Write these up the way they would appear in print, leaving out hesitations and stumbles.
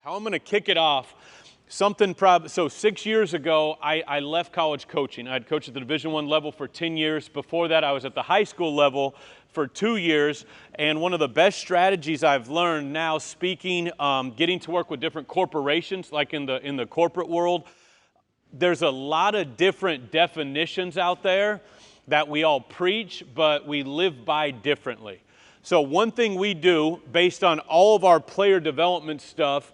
How I'm going to kick it off, so 6 years ago, I left college coaching. I had coached at the Division I level for 10 years. Before that, I was at the high school level for 2 years. And one of the best strategies I've learned now speaking, getting to work with different corporations, like in the corporate world, there's a lot of different definitions out there that we all preach, but we live by differently. So one thing we do based on all of our player development stuff,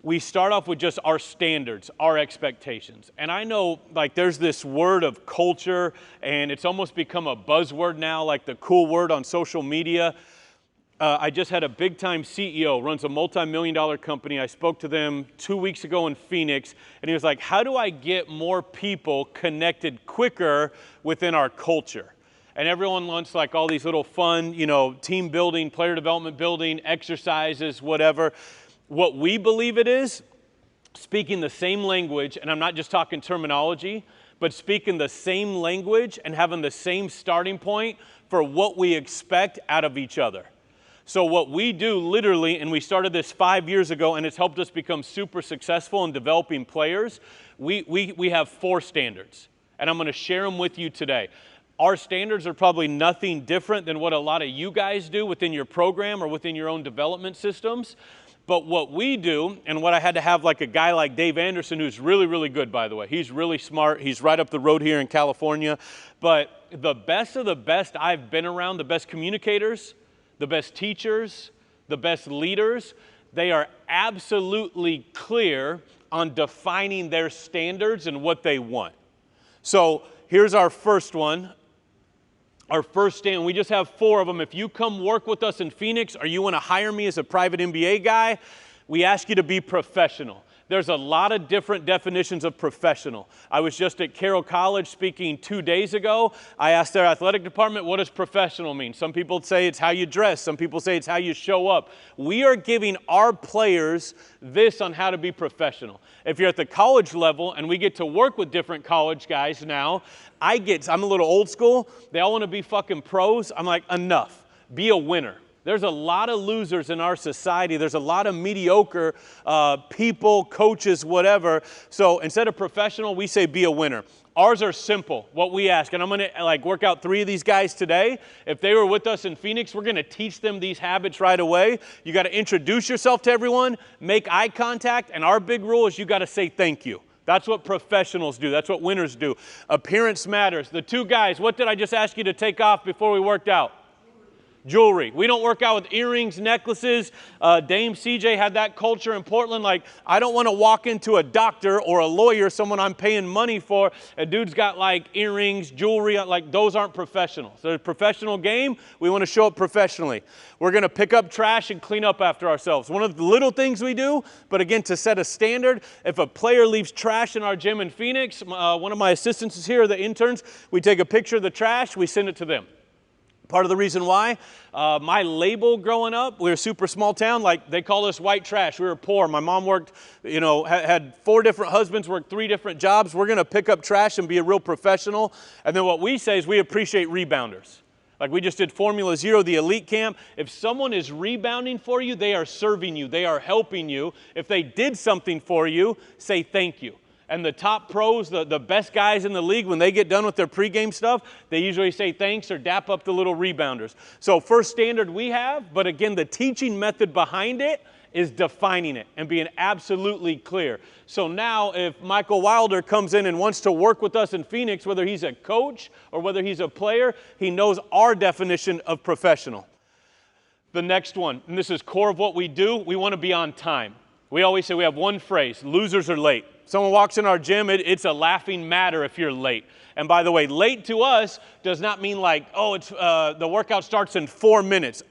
we start off with just our standards, our expectations. And I know like there's this word of culture and it's almost become a buzzword now, like the cool word on social media. I just had a big time CEO, runs a multi-million-dollar company. I spoke to them 2 weeks ago in Phoenix and he was like, how do I get more people connected quicker within our culture? And everyone wants like all these little fun, team building, player development building, exercises, whatever. What we believe it is, speaking the same language, and I'm not just talking terminology, but speaking the same language and having the same starting point for what we expect out of each other. So what we do literally, and we started this 5 years ago, and it's helped us become super successful in developing players, we have 4 standards, and I'm going to share them with you today. Our standards are probably nothing different than what a lot of you guys do within your program or within your own development systems. But what we do, and what I had to have like a guy like Dave Anderson, who's really, really good, by the way. He's really smart. He's right up the road here in California. But the best of the best I've been around, the best communicators, the best teachers, the best leaders, they are absolutely clear on defining their standards and what they want. So here's our first one. Our first stand, we just have 4 of them. If you come work with us in Phoenix or you want to hire me as a private MBA guy, we ask you to be professional. There's a lot of different definitions of professional. I was just at Carroll College speaking 2 days ago. I asked their athletic department, what does professional mean? Some people say it's how you dress. Some people say it's how you show up. We are giving our players this on how to be professional. If you're at the college level and we get to work with different college guys now, I'm a little old school. They all want to be fucking pros. I'm like, enough. Be a winner. There's a lot of losers in our society. There's a lot of mediocre people, coaches, whatever. So instead of professional, we say be a winner. Ours are simple, what we ask. And I'm going to work out 3 of these guys today. If they were with us in Phoenix, we're going to teach them these habits right away. You got to introduce yourself to everyone, make eye contact, and our big rule is you got to say thank you. That's what professionals do. That's what winners do. Appearance matters. The 2 guys, what did I just ask you to take off before we worked out? Jewelry. We don't work out with earrings, necklaces. Dame CJ had that culture in Portland. Like, I don't want to walk into a doctor or a lawyer, someone I'm paying money for. A dude's got like earrings, jewelry. Like, those aren't professional. So, a professional game, we want to show up professionally. We're going to pick up trash and clean up after ourselves. One of the little things we do, but again, to set a standard, if a player leaves trash in our gym in Phoenix, one of my assistants is here, the interns, we take a picture of the trash, we send it to them. Part of the reason why, my label growing up, we were a super small town, like they call us white trash. We were poor. My mom worked, had 4 different husbands, worked 3 different jobs. We're going to pick up trash and be a real professional. And then what we say is we appreciate rebounders. Like we just did Formula Zero, the elite camp. If someone is rebounding for you, they are serving you. They are helping you. If they did something for you, say thank you. And the top pros, the best guys in the league, when they get done with their pregame stuff, they usually say thanks or dap up the little rebounders. So first standard we have, but again, the teaching method behind it is defining it and being absolutely clear. So now if Michael Wilder comes in and wants to work with us in Phoenix, whether he's a coach or whether he's a player, he knows our definition of professional. The next one, and this is core of what we do, we want to be on time. We always say we have one phrase, losers are late. Someone walks in our gym, it's a laughing matter if you're late. And by the way, late to us does not mean like, oh, the workout starts in 4 minutes.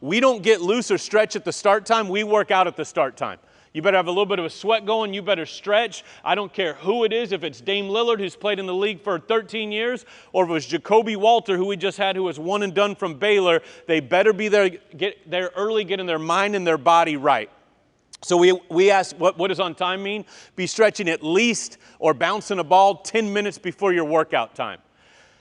We don't get loose or stretch at the start time. We work out at the start time. You better have a little bit of a sweat going. You better stretch. I don't care who it is, if it's Dame Lillard, who's played in the league for 13 years, or if it was Jacoby Walter, who we just had, who was one and done from Baylor. They better be there, get there early, getting their mind and their body right. So we ask, what does on time mean? Be stretching at least or bouncing a ball 10 minutes before your workout time.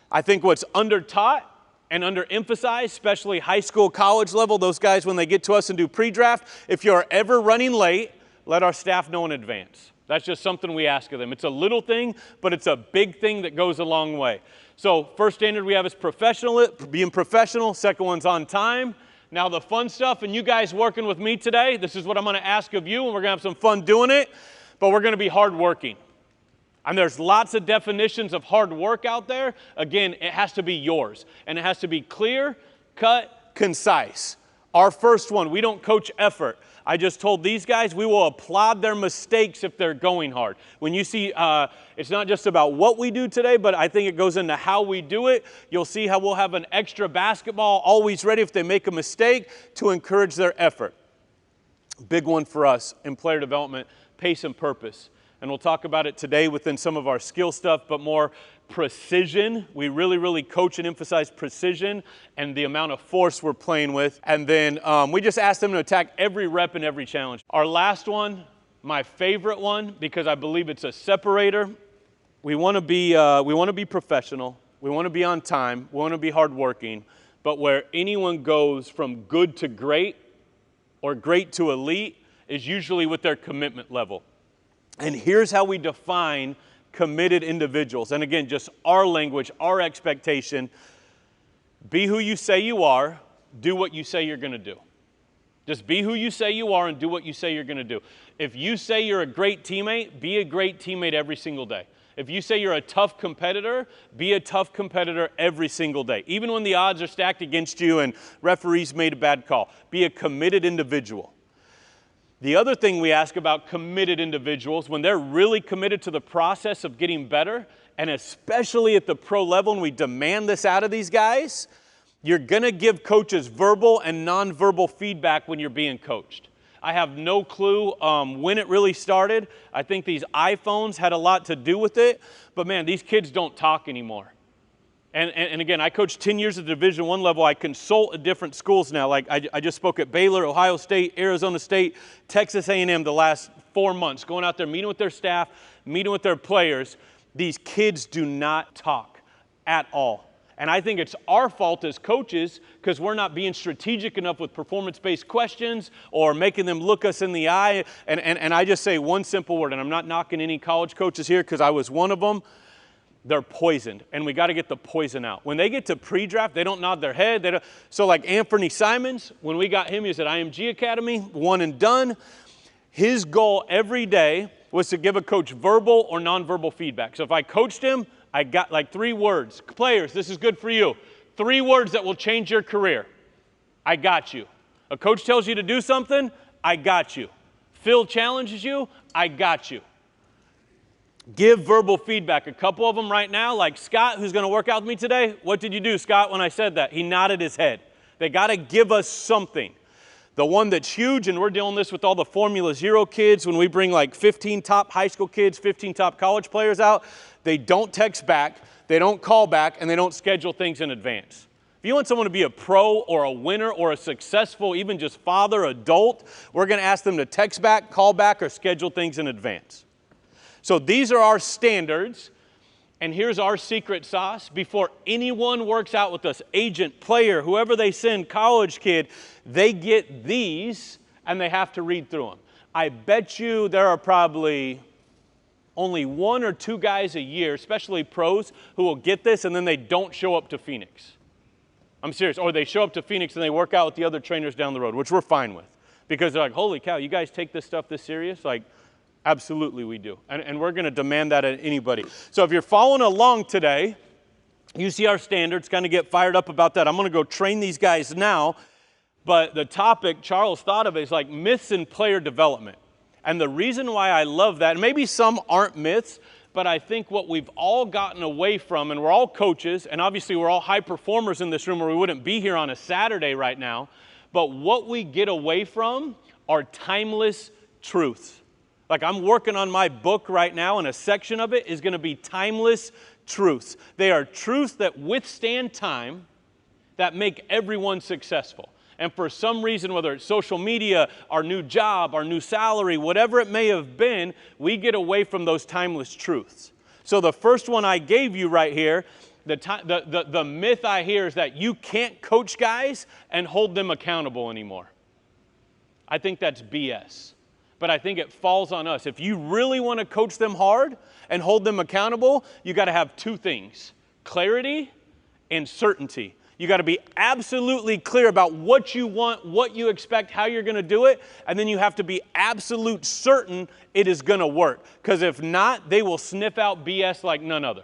I think what's under-taught and underemphasized, especially high school, college level, those guys when they get to us and do pre-draft, if you're ever running late, let our staff know in advance. That's just something we ask of them. It's a little thing, but it's a big thing that goes a long way. So first standard we have is being professional. Second one's on time. Now the fun stuff, and you guys working with me today, this is what I'm going to ask of you, and we're going to have some fun doing it, but we're going to be hardworking. And there's lots of definitions of hard work out there. Again, it has to be yours, and it has to be clear, cut, concise. Our first one, we don't coach effort. I just told these guys we will applaud their mistakes if they're going hard. When you see, it's not just about what we do today, but I think it goes into how we do it. You'll see how we'll have an extra basketball always ready if they make a mistake to encourage their effort. Big one for us in player development, pace and purpose. And we'll talk about it today within some of our skill stuff, but more precision. We really coach and emphasize precision and the amount of force we're playing with. And then we just ask them to attack every rep and every challenge. Our last one, my favorite one, because I believe it's a separator. We want to be professional. We want to be on time. We want to be hardworking. But where anyone goes from good to great or great to elite is usually with their commitment level. And here's how we define committed individuals. And again, just our language, our expectation. Be who you say you are. Do what you say you're going to do. Just be who you say you are and do what you say you're going to do. If you say you're a great teammate, be a great teammate every single day. If you say you're a tough competitor, be a tough competitor every single day. Even when the odds are stacked against you and referees made a bad call, be a committed individual. The other thing we ask about committed individuals, when they're really committed to the process of getting better, and especially at the pro level, and we demand this out of these guys, you're going to give coaches verbal and nonverbal feedback when you're being coached. I have no clue when it really started. I think these iPhones had a lot to do with it, but man, these kids don't talk anymore. And again, I coached 10 years at the Division I level. I consult at different schools now. Like I just spoke at Baylor, Ohio State, Arizona State, Texas A&M the last 4 months, going out there, meeting with their staff, meeting with their players. These kids do not talk at all. And I think it's our fault as coaches because we're not being strategic enough with performance-based questions or making them look us in the eye. And I just say one simple word, and I'm not knocking any college coaches here because I was one of them. They're poisoned, and we got to get the poison out. When they get to pre-draft, they don't nod their head. So like Anthony Simons, when we got him, he was at IMG Academy, one and done. His goal every day was to give a coach verbal or nonverbal feedback. So if I coached him, I got like 3 words. Players, this is good for you. 3 words that will change your career. I got you. A coach tells you to do something, I got you. Phil challenges you, I got you. Give verbal feedback. A couple of them right now, like Scott, who's going to work out with me today. What did you do, Scott, when I said that? He nodded his head. They got to give us something. The one that's huge, and we're dealing this with all the Formula Zero kids, when we bring like 15 top high school kids, 15 top college players out, they don't text back, they don't call back, and they don't schedule things in advance. If you want someone to be a pro or a winner or a successful, even just father, adult, we're going to ask them to text back, call back, or schedule things in advance. So these are our standards, and here's our secret sauce. Before anyone works out with us, agent, player, whoever they send, college kid, they get these, and they have to read through them. I bet you there are probably only 1 or 2 guys a year, especially pros, who will get this, and then they don't show up to Phoenix. I'm serious. Or they show up to Phoenix, and they work out with the other trainers down the road, which we're fine with. Because they're like, holy cow, you guys take this stuff this serious? Like, absolutely we do. And we're going to demand that at anybody. So if you're following along today, you see our standards, kind of get fired up about that. I'm going to go train these guys now. But the topic Charles thought of is like myths in player development. And the reason why I love that, and maybe some aren't myths, but I think what we've all gotten away from, and we're all coaches, and obviously we're all high performers in this room or we wouldn't be here on a Saturday right now, but what we get away from are timeless truths. Like I'm working on my book right now, and a section of it is going to be timeless truths. They are truths that withstand time, that make everyone successful. And for some reason, whether it's social media, our new job, our new salary, whatever it may have been, we get away from those timeless truths. So the first one I gave you right here, the myth I hear is that you can't coach guys and hold them accountable anymore. I think that's BS. but I think it falls on us. If you really want to coach them hard and hold them accountable, you got to have two things: clarity and certainty. You got to be absolutely clear about what you want, what you expect, how you're going to do it, and then you have to be absolute certain it is going to work. Because if not, they will sniff out BS like none other.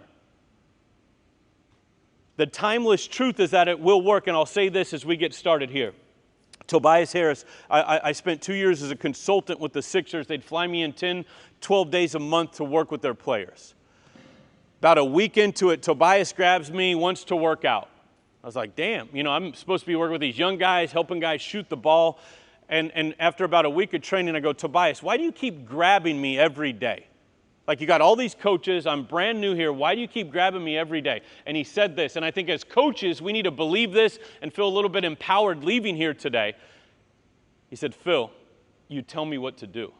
The timeless truth is that it will work, and I'll say this as we get started here. Tobias Harris, I spent 2 years as a consultant with the Sixers. They'd fly me in 10, 12 days a month to work with their players. About a week into it, Tobias grabs me, wants to work out. I was like, damn, I'm supposed to be working with these young guys, helping guys shoot the ball. And after about a week of training, I go, Tobias, why do you keep grabbing me every day? Like, you got all these coaches, I'm brand new here, why do you keep grabbing me every day? And he said this, and I think as coaches, we need to believe this and feel a little bit empowered leaving here today. He said, Phil, you tell me what to do.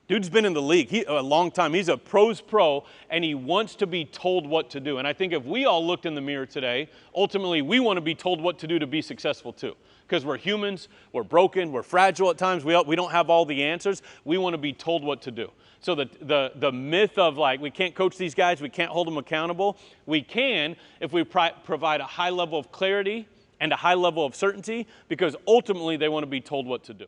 Dude's been in the league a long time. He's a pro's pro, and he wants to be told what to do. And I think if we all looked in the mirror today, ultimately we want to be told what to do to be successful too. Because we're humans, we're broken, we're fragile at times, we don't have all the answers. We want to be told what to do. So the myth of like, we can't coach these guys, we can't hold them accountable, we can if we provide a high level of clarity and a high level of certainty, because ultimately they want to be told what to do.